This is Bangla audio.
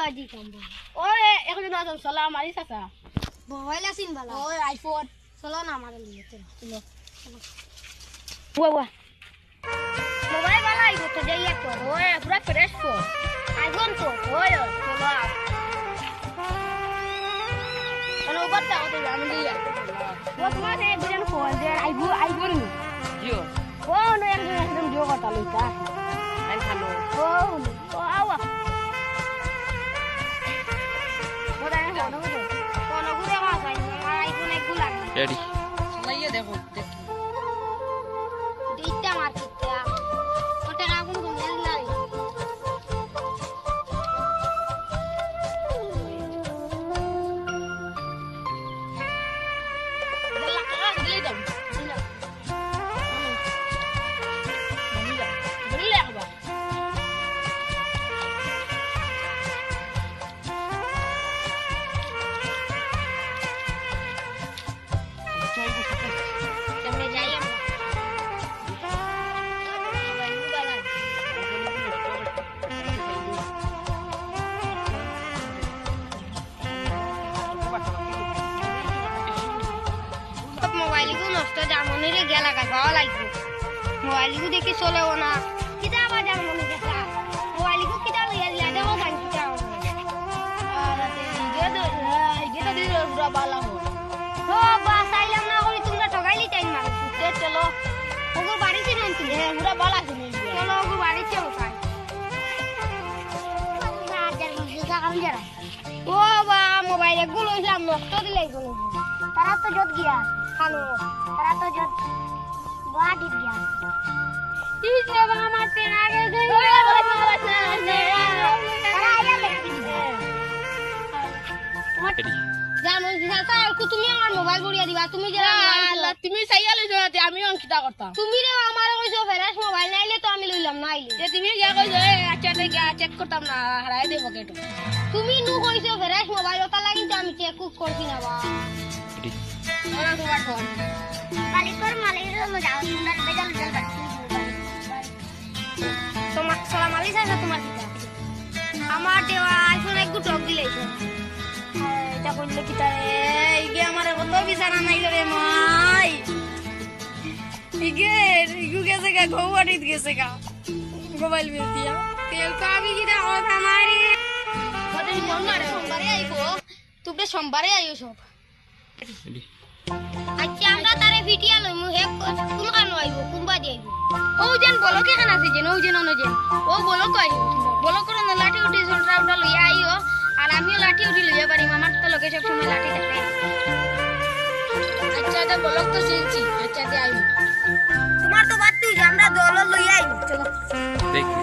আজি কাম ও একজন আছেন সালাম আলাইকুম চাচা মোবাইল আছিন বালা ওই আইফোন চলো না আমার লিয়ে চলো ওয়া মোবাইল বালা আইবো তো যাই এক ওই পুরা ফ্রেশ ফোন আইফোন তো ওই চলো হ্যালো বাচ্চা ওতে আমি দিয়া ও তোমার এই বিরান ফোন দে আইফোন জিও ও নো একদম জিও কথা লইতা আই খালো ও আওয়া ওটা না কোন ঘুরে মাছ আই আমার আইফোন এক গুলা রেডি চালাইয়ে দেখো দিটা মারতে ওটা আগুন গুন নাই দলা কা দিলে দাও দিলে আবা কেমনে যাই আমরা মোবাইল গু নষ্ট জামনিরে গেলা গায় ভালো লাগবে মোবাইল গু দেখি চলেও না কিটা আবার জামনি দেখা মোবাইল গু কিটা লইয়া লিয়া দেবো গান কিটা গেটা দিলে পুরা বালা হো ও বাস আইলাম না কই তোমরা ঠগাইলি টাইম মারো চলো ওগো বাড়িতে নেন তুমি পুরা বালা শুনি চলো ওগো বাড়িতে উঠাই ও বা মোবাইল গুলো হইলাম নষ্ট দিলাই গুলো তারা তো জত গিয়া খালো তারা তো জত বাড়ি গিয়া ঠিক রে বাবা আমার ট্রেন আগে যাই তারা আইয়া দেখি রেডি জানো জিসাতা কো তুমি আমার মোবাইল বড়িয়া দিবা তুমি যে আল্লাহ তুমি চাইয়া লইছো না আমি অঙ্কিতা করতাম তুমি রে আমার কইছো ফেরেশ মোবাইল নাইলে তো আমি লইলাম না আইলে যে তুমি যা কইছো আচ্ছা চেক করতাম না হারাই দেব কেটো তুমি নু কইছো ফেরেশ মোবাইল ওটা লাগি তো আমি চেক করছি না বা রেডি ওরা তোমার ফোন মালিকর মালিকের মধ্যে যাও সুন্দর বেজাল বেজাল তোমার সালাম আলাইকুম স্যার তোমার কিটা আমার দেওয়া আইফোন এক গুটক দিলাইছো এটা কইলে কি তাই ইগে আমারে কত বিছানা নাই রে মাই ইগু গেছে গা গৌয়াটিত গেছে গা মোবাইল বেচিয়া তেল তো আমি কিটা কথা মারি কতদিন মন মারে সোমবারে আইবো তুমি সোমবারে আইও সব রেডি আচ্ছা আমরা তারে ভিডিও লইমু হে কোন কানো আইবো কোনবা দি আইবো ও যেন বলো কে কেন আছে যেন ও যেন অনজেন ও বলো কই বলো করে না লাঠি উঠি সোলটা উঠা লইয়া আইও আর আমিও লাঠি উঠি লইয়া পারি আমার তো লগে সব সময় লাঠি থাকে আচ্ছা এটা বলো তো শিলছি আচ্ছা দে আইবো তোমার তো বাদ তুই আমরা দল লইয়া আইবো চলো দেখি